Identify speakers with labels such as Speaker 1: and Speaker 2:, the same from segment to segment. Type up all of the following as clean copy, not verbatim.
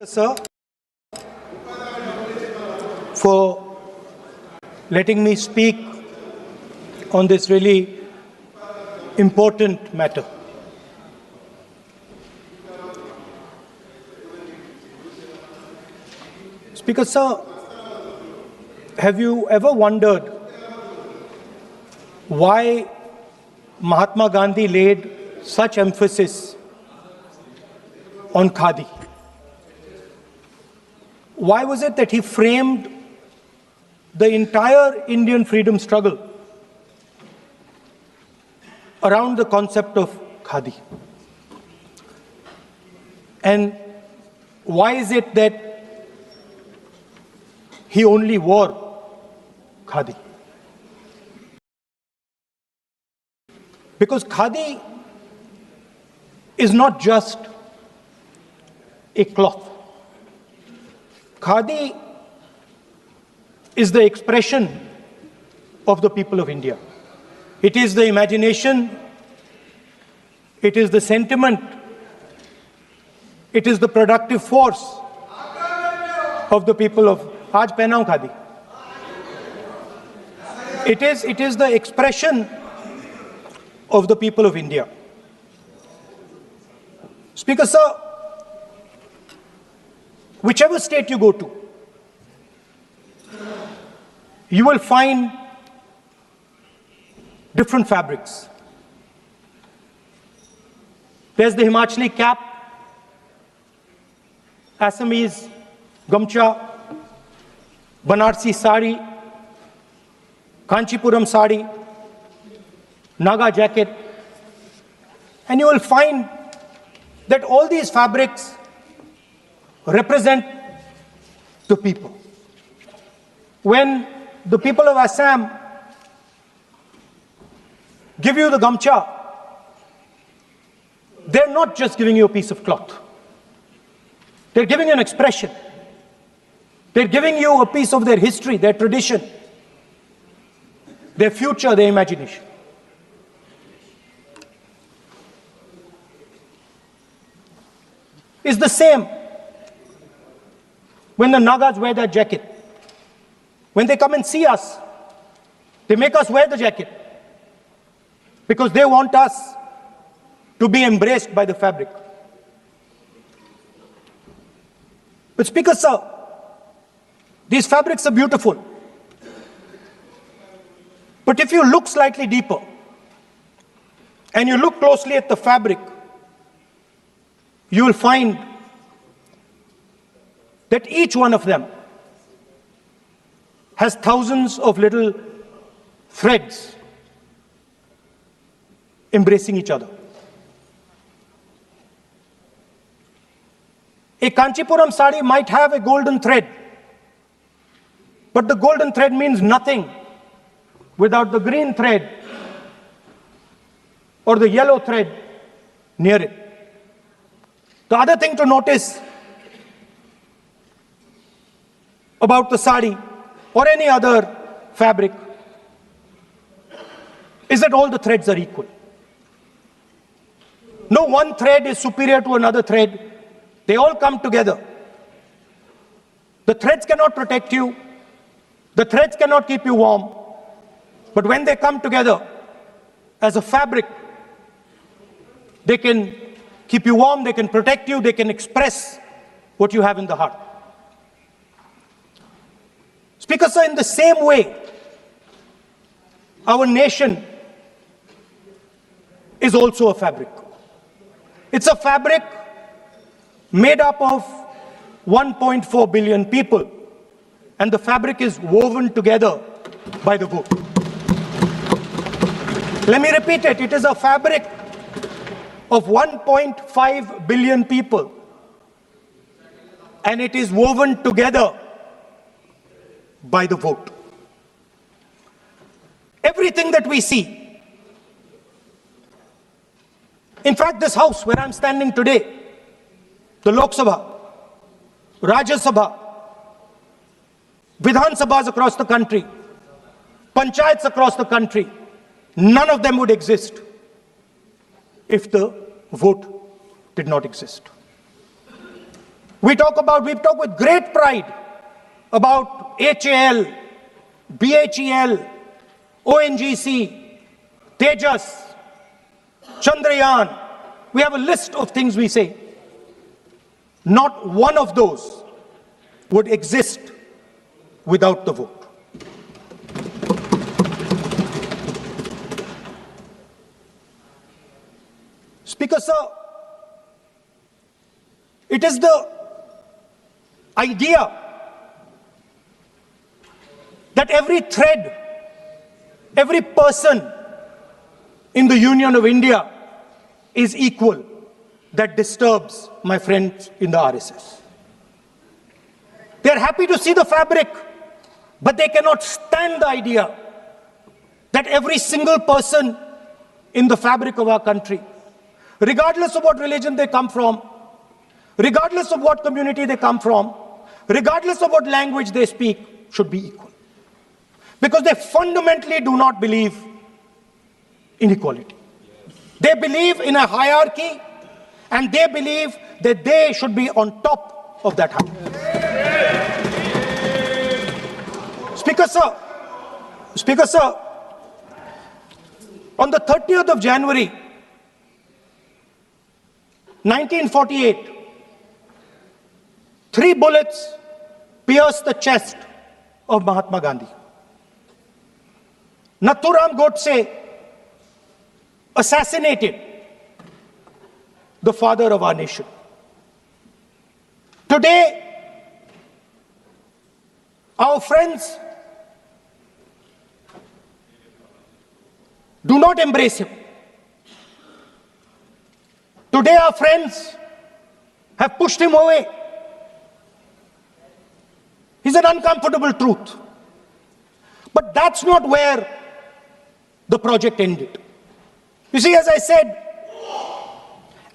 Speaker 1: Sir, for letting me speak on this really important matter. Speaker, sir, have you ever wondered why Mahatma Gandhi laid such emphasis on khadi? Why was it that he framed the entire Indian freedom struggle around the concept of khadi? And why is it that he only wore khadi? Because khadi is not just a cloth. Khadi is the expression of the people of India. It is the imagination, it is the sentiment, it is the productive force of the people of Aaj pehnaun khadi. It is the expression of the people of India. Speaker, sir, whichever state you go to, you will find different fabrics. There's the Himachali cap, Assamese gamcha, Banarsi sari, Kanchipuram sari, Naga jacket, and you will find that all these fabrics represent the people. When the people of Assam give you the gamcha, they're not just giving you a piece of cloth. They're giving you an expression. They're giving you a piece of their history, their tradition, their future, their imagination. It's the same when the Nagas wear that jacket. When they come and see us, they make us wear the jacket because they want us to be embraced by the fabric. But Speaker, sir, these fabrics are beautiful. But if you look slightly deeper and you look closely at the fabric, you will find that each one of them has thousands of little threads embracing each other. A Kanchipuram sari might have a golden thread, but the golden thread means nothing without the green thread or the yellow thread near it. The other thing to notice about the sari or any other fabric is that all the threads are equal. No one thread is superior to another thread. They all come together. The threads cannot protect you. The threads cannot keep you warm. But when they come together as a fabric, they can keep you warm, they can protect you, they can express what you have in the heart. Speaker, sir, in the same way, our nation is also a fabric. It's a fabric made up of 1.4 billion people, and the fabric is woven together by the vote. Let me repeat it. It is a fabric of 1.5 billion people, and it is woven together by the vote. Everything that we see, in fact, this house where I'm standing today, the Lok Sabha, Rajya Sabha, Vidhan Sabhas across the country, Panchayats across the country, none of them would exist if the vote did not exist. We talk with great pride about HAL, BHEL, ONGC, Tejas, Chandrayaan. We have a list of things we say. Not one of those would exist without the vote. Speaker, sir, it is the idea that every thread, every person in the Union of India is equal that disturbs my friends in the RSS. They are happy to see the fabric, but they cannot stand the idea that every single person in the fabric of our country, regardless of what religion they come from, regardless of what community they come from, regardless of what language they speak, should be equal. Because they fundamentally do not believe in equality. They believe in a hierarchy, and they believe that they should be on top of that hierarchy. Speaker, sir, on the 30th of January, 1948, 3 bullets pierced the chest of Mahatma Gandhi. Nathuram Godse assassinated the father of our nation. Today, our friends do not embrace him. Today, our friends have pushed him away. He's an uncomfortable truth. But that's not where the project ended. You see, as I said,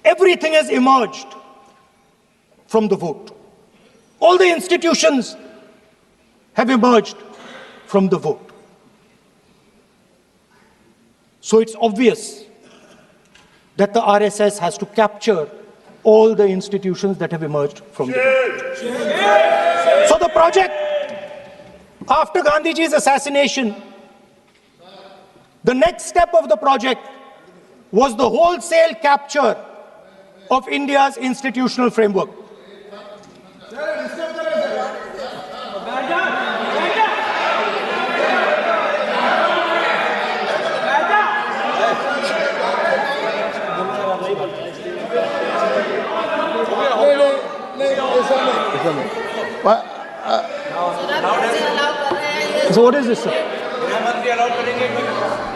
Speaker 1: everything has emerged from the vote. All the institutions have emerged from the vote. So it's obvious that the RSS has to capture all the institutions that have emerged from the vote. So the project, after Gandhiji's assassination, the next step of the project was the wholesale capture of India's institutional framework. So what is this, sir?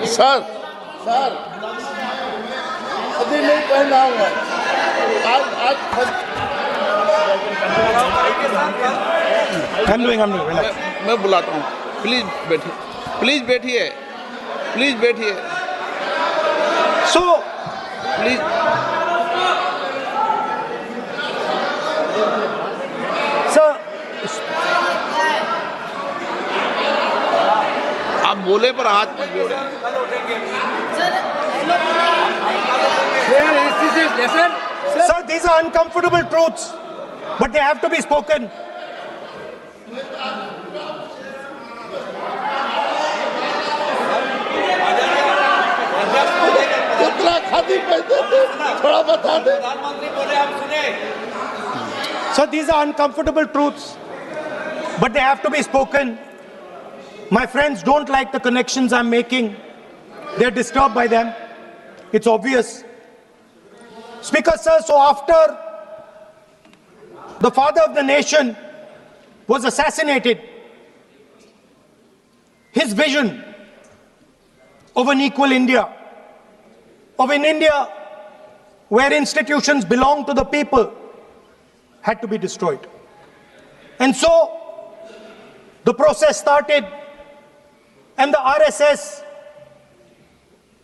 Speaker 2: Sir, अभी नहीं पहना हुआ
Speaker 1: I'm doing, relax.
Speaker 2: मैं बुलाता हूँ, please बैठिए
Speaker 1: So,
Speaker 2: please
Speaker 1: sir,
Speaker 2: आप बोले पर हाथ मत जोड़े।
Speaker 1: Sir, these are uncomfortable truths, but they have to be spoken. So these are uncomfortable truths, but they have to be spoken. My friends don't like the connections I'm making. They're disturbed by them. It's obvious. Speaker, sir, so after the father of the nation was assassinated, his vision of an equal India, of an India where institutions belong to the people, had to be destroyed. And so the process started, and the RSS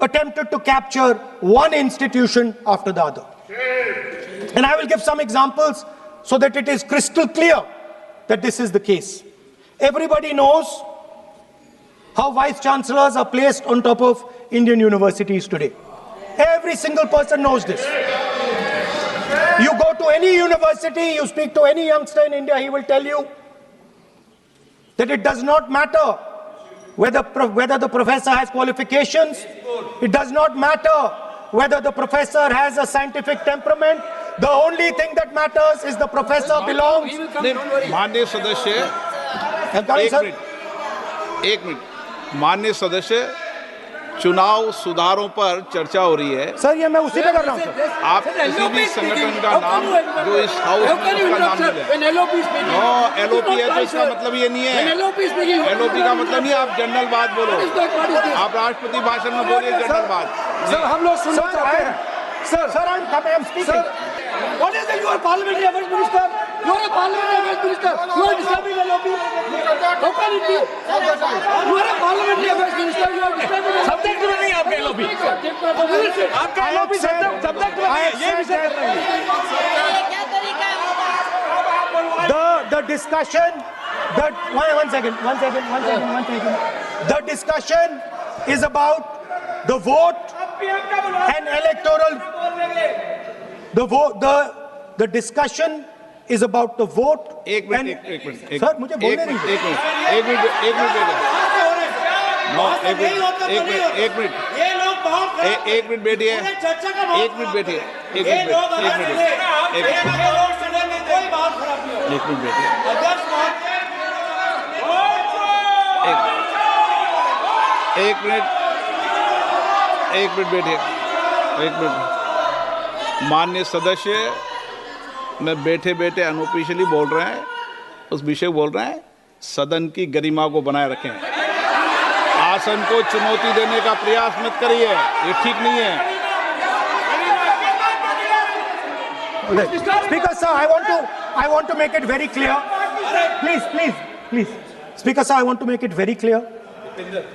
Speaker 1: attempted to capture one institution after the other. And I will give some examples so that it is crystal clear that this is the case. Everybody knows how vice chancellors are placed on top of Indian universities today. Every single person knows this. You go to to any university, you speak to any youngster in India, he will tell you that it does not matter whether the professor has qualifications. It does not matter whether the professor has a scientific temperament. The only thing that matters is the professor belongs.
Speaker 2: माननीय सदस्य, एक minute, माननीय सदस्य, चुनाव सुधारों पर चर्चा हो रही है।
Speaker 1: सर ये मैं उसी पे कर रहा हूँ सर।
Speaker 2: आप किसी भी संगठन का नाम जो इस हाउस में उसका नाम ले लें। नो एलओपी है तो इसका मतलब ये नहीं है। एलओपी का मतलब नहीं, आप जनरल बात बोलो। आप राष्ट्रपति भाषण में बोलिए जनरल बात।
Speaker 3: सर हम लोग सुनना चाहते हैं।
Speaker 1: Sir, I'm speaking.
Speaker 3: What is it? You are parliamentary affairs minister. You are a parliamentary affairs minister. You are disturbing LOP. How can it be? You are a parliamentary affairs minister. You are disturbing LOP.
Speaker 4: Subject में नहीं आपका LOP, आपका LOP subject में नहीं, ये विषय कर रहे हैं।
Speaker 1: The discussion, one second. The discussion is about the vote and electoral. The discussion is about the vote.
Speaker 2: एक मिनट,
Speaker 1: सर मुझे बोलने दीजिए।
Speaker 2: एक मिनट बैठिए। माननीय सदस्य, मैं बैठे बैठे अनऑफिशियली बोल रहे हैं, उस विषय बोल रहे हैं, सदन की गरिमा को बनाए रखें। आसन को चुनौती देने का प्रयास मत करिए, ये ठीक नहीं है।
Speaker 1: Speaker sir, I want to make it very clear. Please. Speaker sir, I want to make it very clear.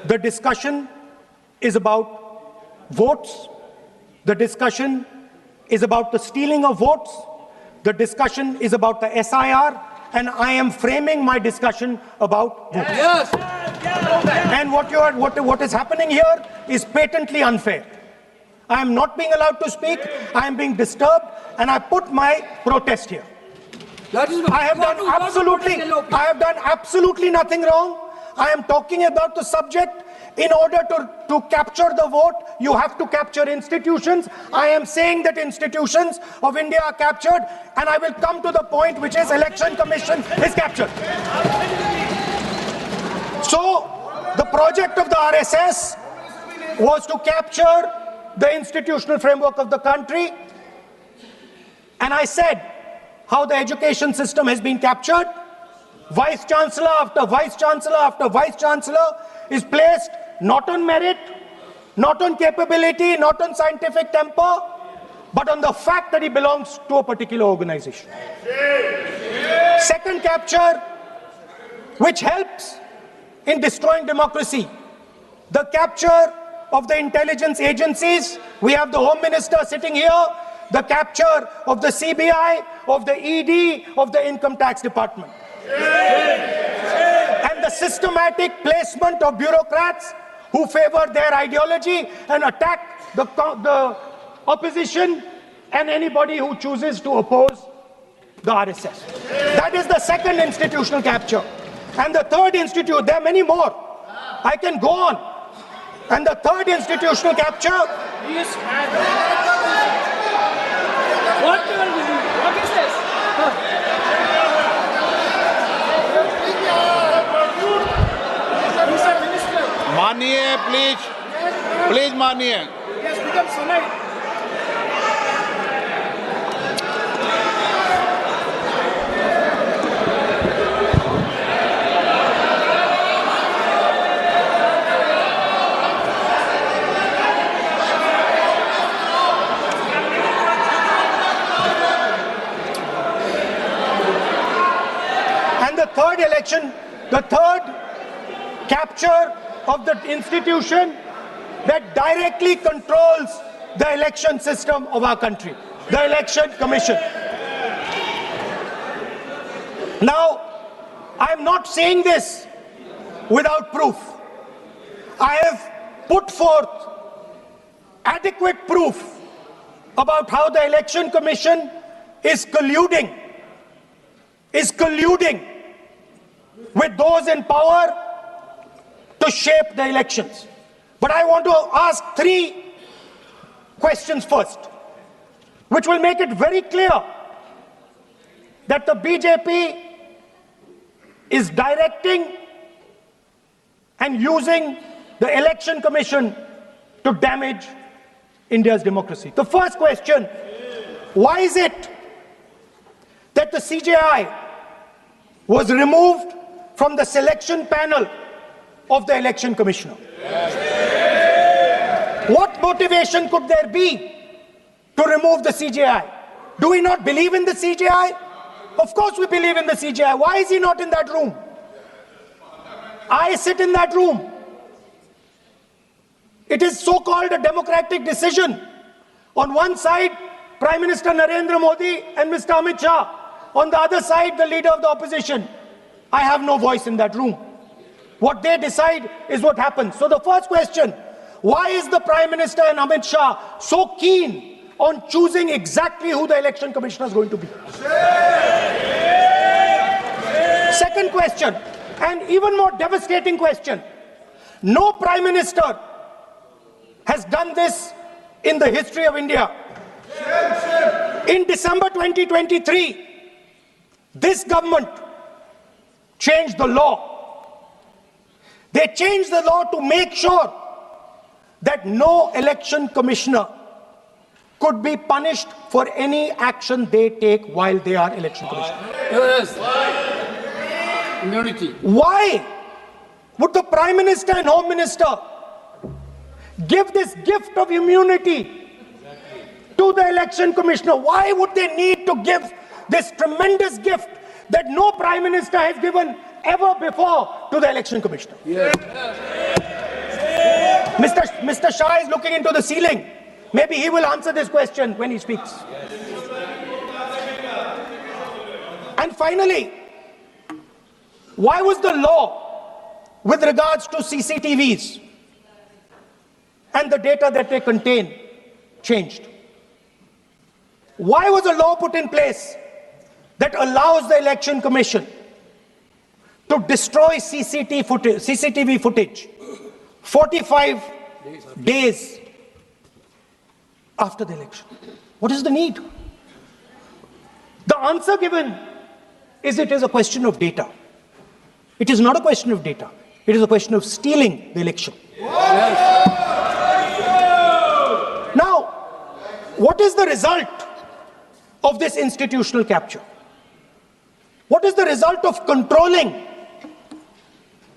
Speaker 1: The discussion is about votes. The discussion is about the stealing of votes. The discussion is about the SIR, and I am framing my discussion about votes.
Speaker 3: Yes.
Speaker 1: And what is happening here is patently unfair. I am not being allowed to speak. I am being disturbed, and I put my protest here. I have done absolutely nothing wrong. I am talking about the subject. In order to capture the vote, you have to capture institutions. I am saying that institutions of India are captured, and I will come to the point, which is Election Commission is captured. So, the project of the RSS was to capture the institutional framework of the country, and I said how the education system has been captured. Vice Chancellor after Vice Chancellor after Vice Chancellor is placed not on merit, not on capability, not on scientific temper, but on the fact that he belongs to a particular organization. Second capture, which helps in destroying democracy, the capture of the intelligence agencies. We have the Home Minister sitting here, the capture of the CBI, of the ED, of the Income Tax Department. And the systematic placement of bureaucrats who favor their ideology and attack the opposition and anybody who chooses to oppose the RSS. That is the second institutional capture. And the third there are many more. I can go on. And the third institutional capture.
Speaker 3: What is this?
Speaker 2: मानिए, please मानिए।
Speaker 1: And the third capture of the institution that directly controls the election system of our country, the Election Commission. Now, I am not saying this without proof. I have put forth adequate proof about how the Election Commission is colluding with those in power to shape the elections. But I want to ask 3 questions first, which will make it very clear that the BJP is directing and using the Election Commission to damage India's democracy. The first question, why is it that the CJI was removed from the selection panel of the Election Commissioner? What motivation could there be to remove the CJI? Do we not believe in the CJI? Of course we believe in the CJI. Why is he not in that room? I sit in that room. It is so-called a democratic decision. On one side, Prime Minister Narendra Modi and Mr. Amit Shah. On the other side, the leader of the opposition. I have no voice in that room. What they decide is what happens. So the first question, why is the Prime Minister and Amit Shah so keen on choosing exactly who the Election Commissioner is going to be? Second question, and even more devastating question. No Prime Minister has done this in the history of India. In December 2023, this government changed the law. They changed the law to make sure that no election commissioner could be punished for any action they take while they are election commissioner.
Speaker 3: Yes. Immunity.
Speaker 1: Why would the Prime Minister and Home Minister give this gift of immunity to the election commissioner? Why would they need to give this tremendous gift that no Prime Minister has given ever before to the election commissioner?
Speaker 3: Yes.
Speaker 1: Mr. Shah is looking into the ceiling. Maybe he will answer this question when he speaks. And finally, why was the law with regards to CCTVs and the data that they contain changed? Why was a law put in place that allows the Election Commission to destroy CCTV footage 45 days after the election? What is the need? The answer given is it is a question of data. It is not a question of data. It is a question of stealing the election. Now, what is the result of this institutional capture? What is the result of controlling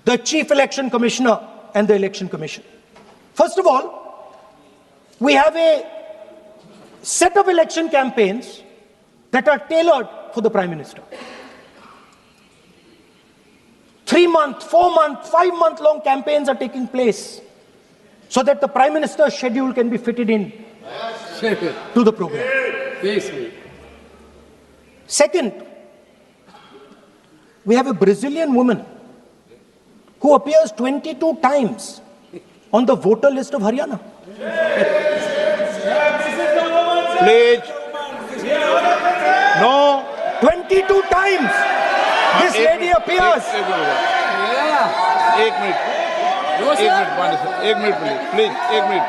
Speaker 1: the Chief Election Commissioner and the Election Commission? First of all, we have a set of election campaigns that are tailored for the Prime Minister. 3-month, 4-month, 5-month long campaigns are taking place so that the Prime Minister's schedule can be fitted in to the program. Second, we have a Brazilian woman who appears 22 times on the voter list of Haryana.
Speaker 2: Please. No.
Speaker 1: 22 times this lady appears.
Speaker 2: एक minute please एक minute.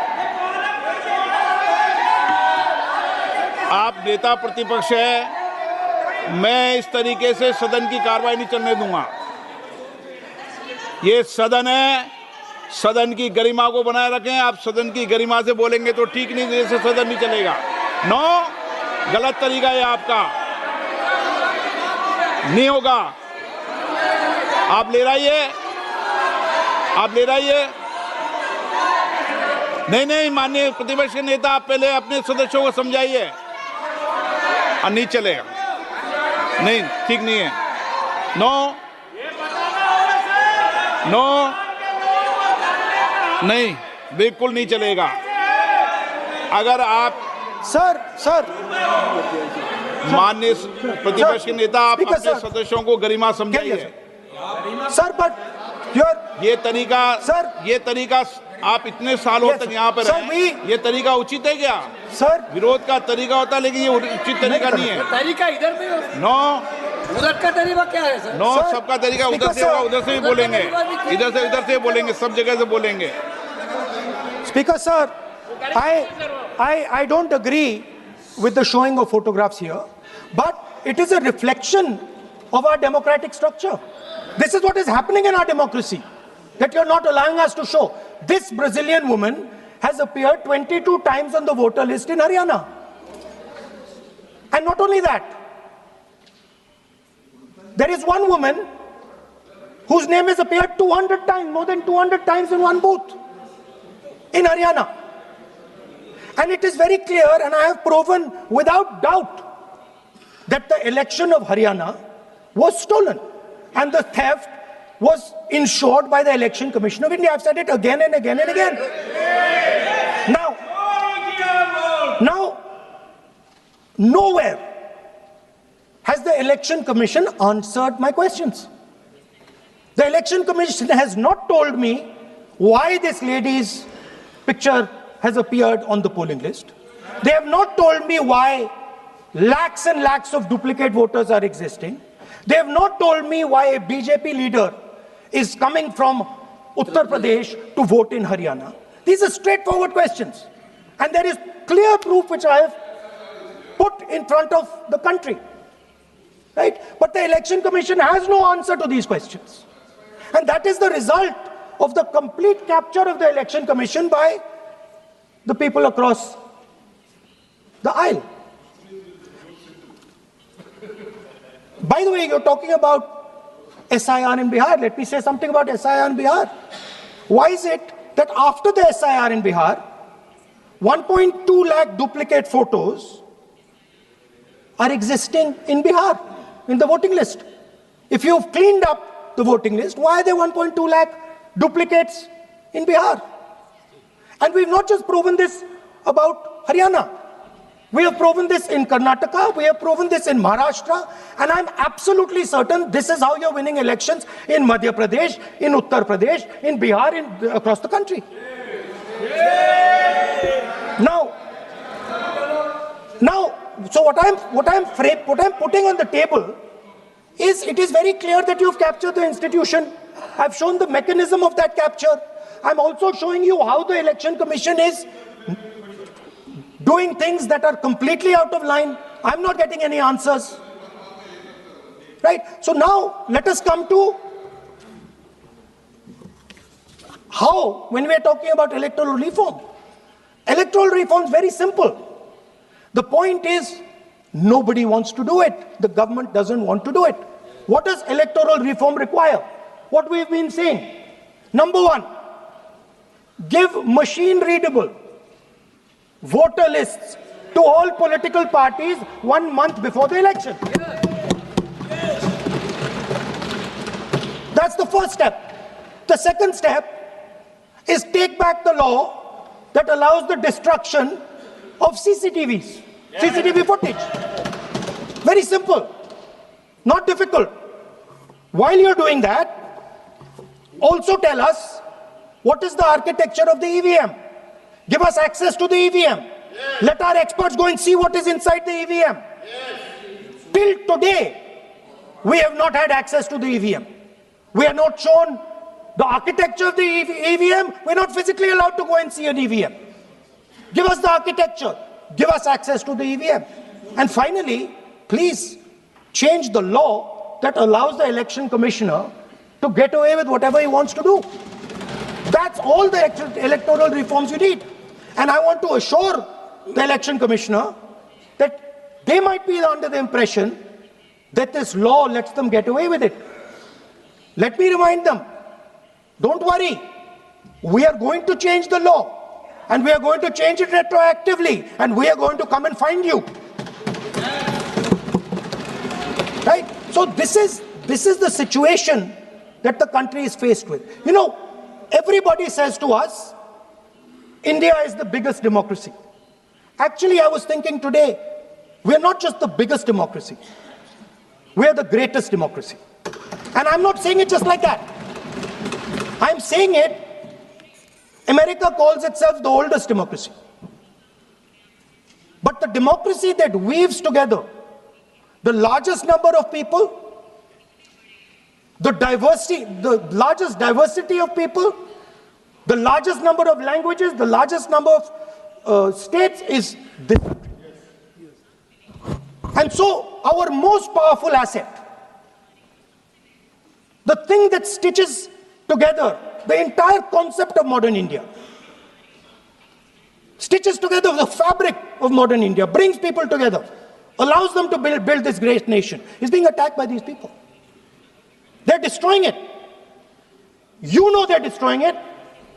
Speaker 2: आप नेता प्रतिपक्ष है, मैं इस तरीके से सदन की कार्रवाई नहीं चलने दूंगा। ये सदन है, सदन की गरिमा को बनाए रखें। आप सदन की गरिमा से बोलेंगे तो ठीक नहीं, जैसे सदन नहीं चलेगा। नो, गलत तरीका है आपका, नहीं होगा। आप ले रहिए, आप ले रहिए। नहीं, माननीय प्रतिपक्ष के नेता, आप पहले अपने सदस्यों को समझाइए। नहीं चलेगा, नहीं, ठीक नहीं है। नो, नहीं, बिल्कुल नहीं चलेगा। अगर आप
Speaker 1: सर
Speaker 2: माननीय प्रतिपक्ष के नेता, आप अपने सदस्यों को गरिमा समझाइए।
Speaker 1: सर, but
Speaker 2: ये तरीका आप इतने सालों तक यहाँ पर रहे, ये तरीका उचित है क्या?
Speaker 1: सर,
Speaker 2: विरोध का तरीका होता है, लेकिन ये उचित तरीका नहीं है।
Speaker 3: तरीका इधर भी
Speaker 2: नो,
Speaker 3: उधर का तरीका क्या है सर?
Speaker 2: नो, सबका तरीका उधर से होगा, उधर से भी बोलेंगे, इधर से बोलेंगे, सब जगह से बोलेंगे।
Speaker 1: Speaker sir, I don't agree with the showing of photographs here, but it is a reflection of our democratic structure. This is what is happening in our democracy, that you're not allowing us to show. This Brazilian woman has appeared 22 times on the voter list in Haryana. And not only that, there is one woman whose name has appeared 200 times, more than 200 times in one booth in Haryana. And it is very clear, and I have proven without doubt, that the election of Haryana was stolen and the theft was ensured by the Election Commission of India. I've said it again and again and again. Now, nowhere has the Election Commission answered my questions. The Election Commission has not told me why this lady's picture has appeared on the polling list. They have not told me why lakhs and lakhs of duplicate voters are existing. They have not told me why a BJP leader is coming from Uttar Pradesh to vote in Haryana. These are straightforward questions. And there is clear proof which I have put in front of the country. Right? But the Election Commission has no answer to these questions. And that is the result of the complete capture of the Election Commission by the people across the aisle. By the way, you're talking about SIR in Bihar. Let me say something about SIR in Bihar. Why is it that after the SIR in Bihar, 1.2 lakh duplicate photos are existing in Bihar, in the voting list? If you've cleaned up the voting list, why are there 1.2 lakh duplicates in Bihar? And we've not just proven this about Haryana. We have proven this in Karnataka, we have proven this in Maharashtra, and I'm absolutely certain this is how you're winning elections in Madhya Pradesh, in Uttar Pradesh, in Bihar, across the country. Now, so what I'm putting on the table is, it is very clear that you've captured the institution. I've shown the mechanism of that capture. I'm also showing you how the Election Commission is doing things that are completely out of line. I'm not getting any answers. Right? So now, let us come to how, when we are talking about electoral reform. Electoral reform is very simple. The point is, nobody wants to do it. The government doesn't want to do it. What does electoral reform require? What we've been saying. Number one, give machine-readable voter lists to all political parties 1 month before the election. That's the first step. The second step is take back the law that allows the destruction of CCTVs, CCTV footage. Very simple, not difficult. While you're doing that, also tell us what is the architecture of the EVM. Give us access to the EVM. Let our experts go and see what is inside the EVM. Till today, we have not had access to the EVM. We are not shown the architecture of the EVM. We're not physically allowed to go and see an EVM. Give us the architecture. Give us access to the EVM. And finally, please change the law that allows the election commissioner to get away with whatever he wants to do. That's all the electoral reforms you need. And I want to assure the election commissioner that they might be under the impression that this law lets them get away with it. Let me remind them, don't worry, we are going to change the law, and we are going to change it retroactively, and we are going to come and find you. Right? So this is the situation that the country is faced with. You know, everybody says to us, India is the biggest democracy. Actually, I was thinking today, we're not just the biggest democracy, we're the greatest democracy. And I'm not saying it just like that. I'm saying it. America calls itself the oldest democracy. But the democracy that weaves together the largest number of people, the largest diversity of people, the largest number of languages, the largest number of states is this. And so our most powerful asset, the thing that stitches together the entire concept of modern India, stitches together the fabric of modern India, brings people together, allows them to build this great nation, is being attacked by these people. They're destroying it. You know they're destroying it.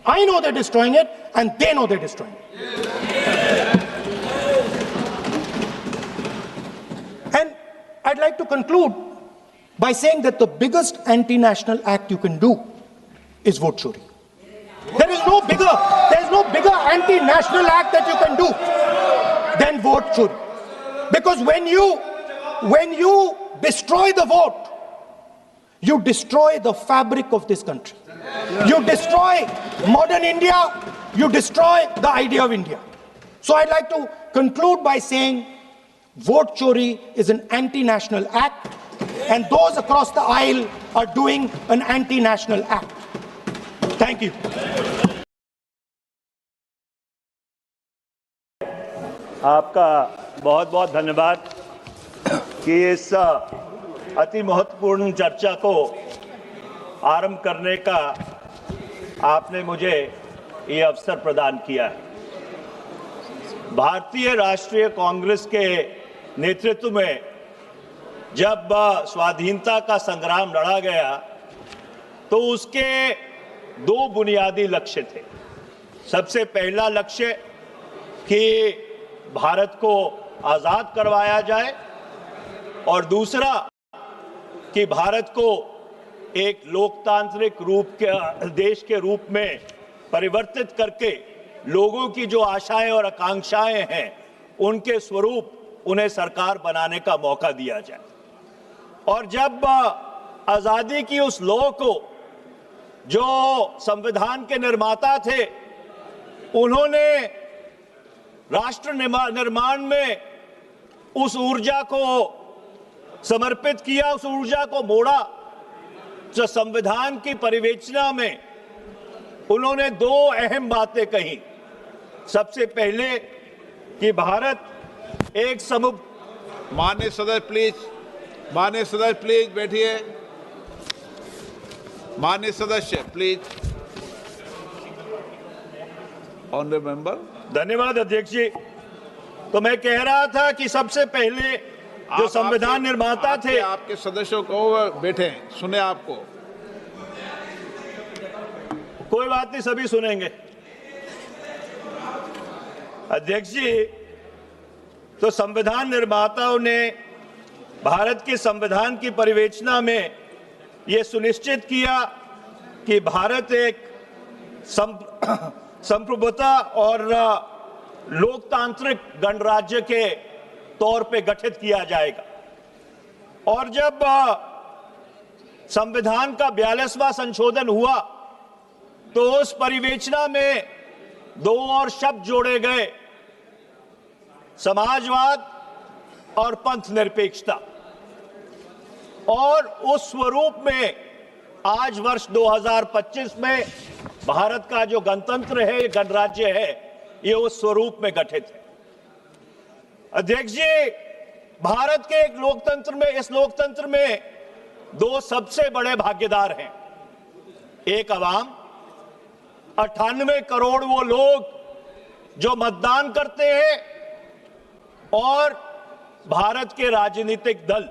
Speaker 1: I know they're destroying it, and they know they're destroying it. And I'd like to conclude by saying that the biggest anti-national act you can do is vote chori. There is no bigger anti-national act that you can do than vote chori. Because when you destroy the vote, you destroy the fabric of this country. You destroy modern India, you destroy the idea of India. So I'd like to conclude by saying vote chori is an anti-national act, and those across the aisle are doing an anti-national act. Thank you.
Speaker 5: आपका बहुत बहुत धन्यवाद कि इस अति महत्वपूर्ण चर्चा को आरंभ करने का आपने मुझे ये अवसर प्रदान किया है। भारतीय राष्ट्रीय कांग्रेस के नेतृत्व में जब स्वाधीनता का संग्राम लड़ा गया तो उसके दो बुनियादी लक्ष्य थे। सबसे पहला लक्ष्य कि भारत को आजाद करवाया जाए और दूसरा कि भारत को एक लोकतांत्रिक देश के रूप में परिवर्तित करके लोगों की जो आशाएं और आकांक्षाएं हैं उनके स्वरूप उन्हें सरकार बनाने का मौका दिया जाए। और जब आजादी की उस लौ को जो संविधान के निर्माता थे उन्होंने राष्ट्र निर्माण में उस ऊर्जा को समर्पित किया, उस ऊर्जा को मोड़ा, जो संविधान की परिवेचना में उन्होंने दो अहम बातें कही। सबसे पहले कि भारत एक
Speaker 2: माननीय सदस्य प्लीज बैठिए। माननीय सदस्य प्लीज। Honourable member.
Speaker 5: धन्यवाद अध्यक्ष जी। तो मैं कह रहा था कि सबसे पहले जो संविधान निर्माता थे,
Speaker 2: आपके सदस्यों को बैठे सुने आपको।
Speaker 5: कोई बात नहीं, सभी सुनेंगे। अध्यक्ष जी, तो संविधान निर्माताओं ने भारत के संविधान की परिवेचना में यह सुनिश्चित किया कि भारत एक संप्रभुता और लोकतांत्रिक गणराज्य के तौर पे गठित किया जाएगा। और जब संविधान का 42वां संशोधन हुआ तो उस परिवेचना में दो और शब्द जोड़े गए, समाजवाद और पंथ निरपेक्षता। और उस स्वरूप में आज वर्ष 2025 में भारत का जो गणतंत्र है, गणराज्य है, ये उस स्वरूप में गठित है। अध्यक्ष जी, भारत के एक लोकतंत्र में, इस लोकतंत्र में दो सबसे बड़े भागीदार हैं। एक अवाम, 98 करोड़ वो लोग जो मतदान करते हैं, और भारत के राजनीतिक दल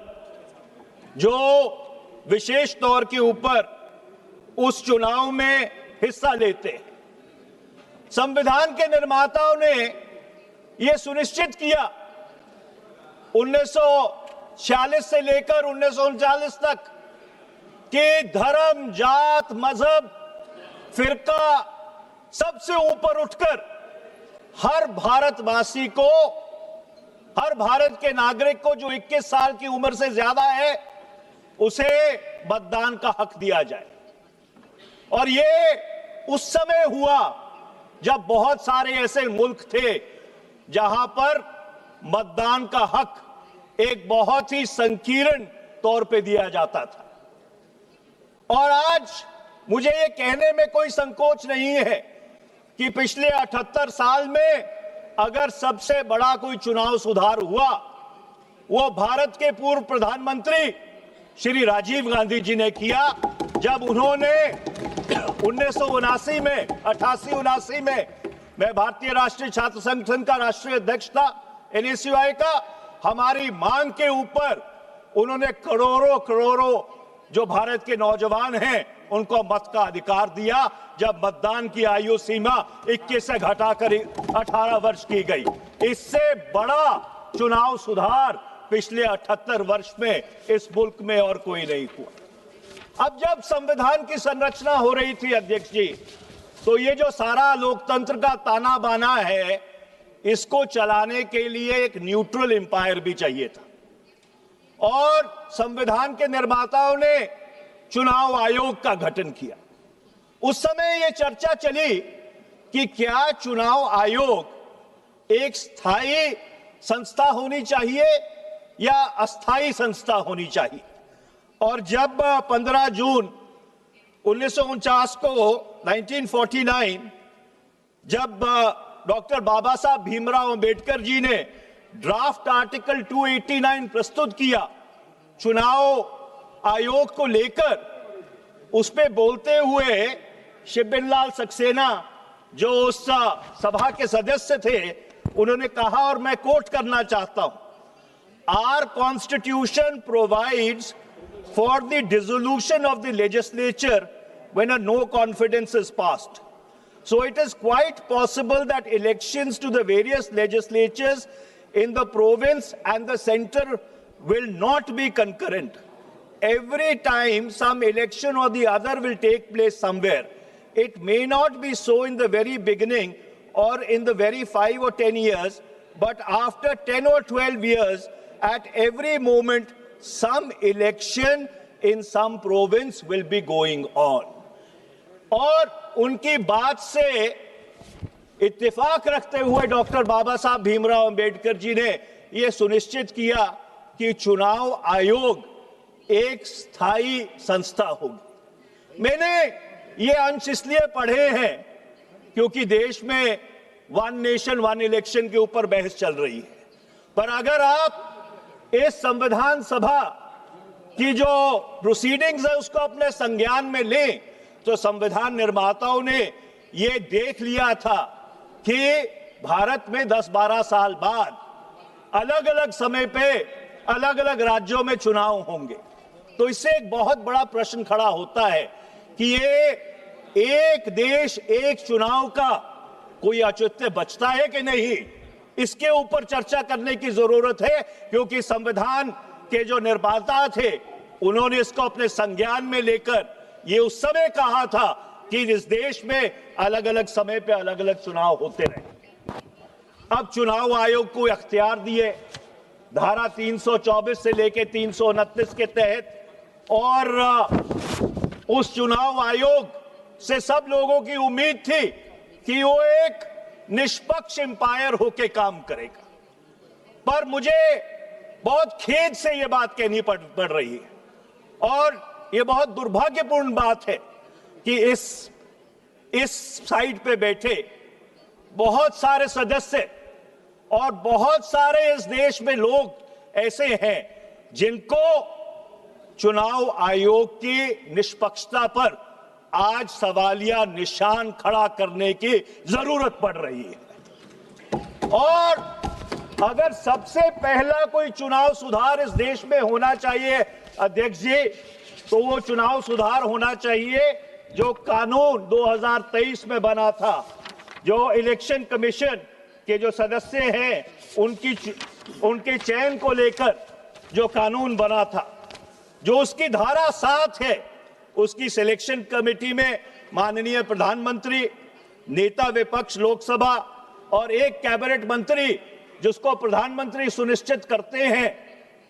Speaker 5: जो विशेष तौर के ऊपर उस चुनाव में हिस्सा लेते हैं। संविधान के निर्माताओं ने यह सुनिश्चित किया 1946 से लेकर 1939 तक कि धर्म, जात, मजहब, फिरका सबसे ऊपर उठकर हर भारतवासी को, हर भारत के नागरिक को जो 21 साल की उम्र से ज्यादा है, उसे मतदान का हक दिया जाए। और ये उस समय हुआ जब बहुत सारे ऐसे मुल्क थे जहां पर मतदान का हक एक बहुत ही संकीर्ण तौर पे दिया जाता था। और आज मुझे ये कहने में कोई संकोच नहीं है कि पिछले 78 साल में अगर सबसे बड़ा कोई चुनाव सुधार हुआ, वो भारत के पूर्व प्रधानमंत्री श्री राजीव गांधी जी ने किया, जब उन्होंने 1979 में 88-79 में, मैं भारतीय राष्ट्रीय छात्र संगठन का राष्ट्रीय अध्यक्ष था NSUI का, हमारी मांग के ऊपर उन्होंने करोड़ों करोड़ों जो भारत के नौजवान हैं उनको मत का अधिकार दिया, जब मतदान की आयु सीमा 21 से घटाकर 18 वर्ष की गई। इससे बड़ा चुनाव सुधार पिछले 78 वर्ष में इस मुल्क में और कोई नहीं हुआ। अब जब संविधान की संरचना हो रही थी अध्यक्ष जी, तो ये जो सारा लोकतंत्र का ताना बाना है, इसको चलाने के लिए एक न्यूट्रल एम्पायर भी चाहिए था। और संविधान के निर्माताओं ने चुनाव आयोग का गठन किया। उस समय यह चर्चा चली कि क्या चुनाव आयोग एक स्थायी संस्था होनी चाहिए या अस्थायी संस्था होनी चाहिए। और जब 15 जून 1949 को 1949 जब डॉक्टर बाबा साहब भीमराव अंबेडकर जी ने ड्राफ्ट आर्टिकल 289 प्रस्तुत किया चुनाव आयोग को लेकर, उस पे बोलते हुए शिवबिन लाल सक्सेना जो उस सभा के सदस्य थे, उन्होंने कहा, और मैं कोट करना चाहता हूं, our constitution provides for the dissolution of the legislature when a no confidence is passed. So it is quite possible that elections to the various legislatures in the province and the center will not be concurrent. Every time some election or the other will take place somewhere. It may not be so in the very beginning or in the very 5 or 10 years, but after 10 or 12 years, at every moment, some election in some province will be going on. और उनकी बात से इत्तेफाक रखते हुए doctor बाबा साहब भीमराव अंबेडकर जी ने यह सुनिश्चित किया कि चुनाव आयोग एक स्थायी संस्था होगी। मैंने ये अंश इसलिए पढ़े हैं क्योंकि देश में वन नेशन वन इलेक्शन के ऊपर बहस चल रही है। पर अगर आप इस संविधान सभा की जो प्रोसीडिंग्स है उसको अपने संज्ञान में लें, तो संविधान निर्माताओं ने यह देख लिया था कि भारत में 10-12 साल बाद अलग अलग समय पे अलग अलग राज्यों में चुनाव होंगे। तो इससे एक बहुत बड़ा प्रश्न खड़ा होता है कि ये एक देश एक चुनाव का कोई औचित्य बचता है कि नहीं। इसके ऊपर चर्चा करने की जरूरत है, क्योंकि संविधान के जो निर्माता थे उन्होंने इसको अपने संज्ञान में लेकर ये उस समय कहा था कि इस देश में अलग अलग समय पे अलग अलग चुनाव होते रहे। अब चुनाव आयोग को अख्तियार दिए धारा 324 से लेके 329 के तहत, और उस चुनाव आयोग से सब लोगों की उम्मीद थी कि वो एक निष्पक्ष एम्पायर होके काम करेगा। पर मुझे बहुत खेद से ये बात कहनी पड़ रही है, और ये बहुत दुर्भाग्यपूर्ण बात है कि इस साइड पे बैठे बहुत सारे सदस्य और बहुत सारे इस देश में लोग ऐसे हैं जिनको चुनाव आयोग की निष्पक्षता पर आज सवालिया निशान खड़ा करने की जरूरत पड़ रही है। और अगर सबसे पहला कोई चुनाव सुधार इस देश में होना चाहिए अध्यक्ष जी, तो वो चुनाव सुधार होना चाहिए जो कानून 2023 में बना था, जो इलेक्शन कमीशन के जो सदस्य हैं उनके चयन को लेकर जो कानून बना था, जो उसकी धारा 7 है, उसकी सिलेक्शन कमेटी में माननीय प्रधानमंत्री, नेता विपक्ष लोकसभा और एक कैबिनेट मंत्री जिसको प्रधानमंत्री सुनिश्चित करते हैं,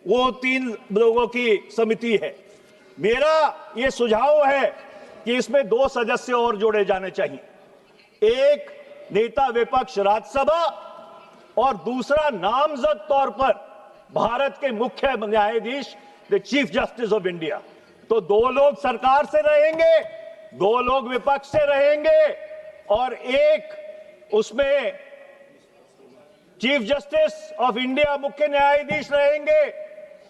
Speaker 5: वो 3 लोगों की समिति है। मेरा ये सुझाव है कि इसमें 2 सदस्य और जोड़े जाने चाहिए, एक नेता विपक्ष राज्यसभा और दूसरा नामजद तौर पर भारत के मुख्य न्यायाधीश the chief justice of India. तो 2 लोग सरकार से रहेंगे, 2 लोग विपक्ष से रहेंगे और एक उसमें चीफ जस्टिस ऑफ इंडिया मुख्य न्यायाधीश रहेंगे।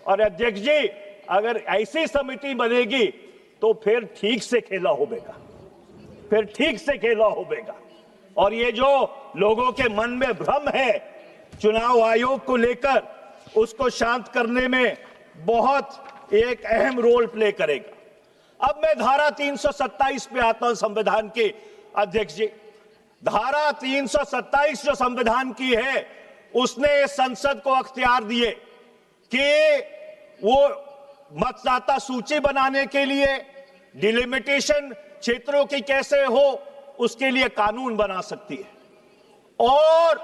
Speaker 5: और अध्यक्ष जी, अगर ऐसी समिति बनेगी तो फिर ठीक से खेला होगा, फिर ठीक से खेला होगा। और ये जो लोगों के मन में भ्रम है चुनाव आयोग को लेकर, उसको शांत करने में बहुत एक अहम रोल प्ले करेगा। अब मैं धारा 327 पे आता हूं संविधान की। अध्यक्ष जी, धारा 327 जो संविधान की है, उसने संसद को अख्तियार दिए कि वो मतदाता सूची बनाने के लिए डिलिमिटेशन क्षेत्रों की कैसे हो, उसके लिए कानून बना सकती है। और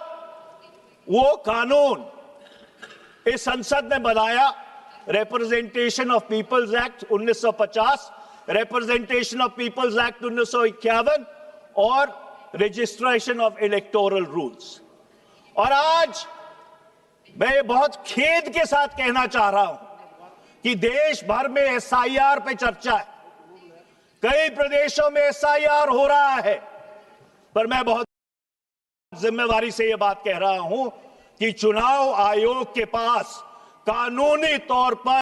Speaker 5: वो कानून इस संसद ने बनाया, representation of peoples act 1950, representation of peoples act 1951 और रजिस्ट्रेशन ऑफ इलेक्टोरल रूल्स। और आज मैं बहुत खेद के साथ कहना चाह रहा हूं कि देश भर में एसआईआर पे चर्चा है, कई प्रदेशों में एसआईआर हो रहा है, पर मैं बहुत जिम्मेवारी से यह बात कह रहा हूं कि चुनाव आयोग के पास कानूनी तौर पर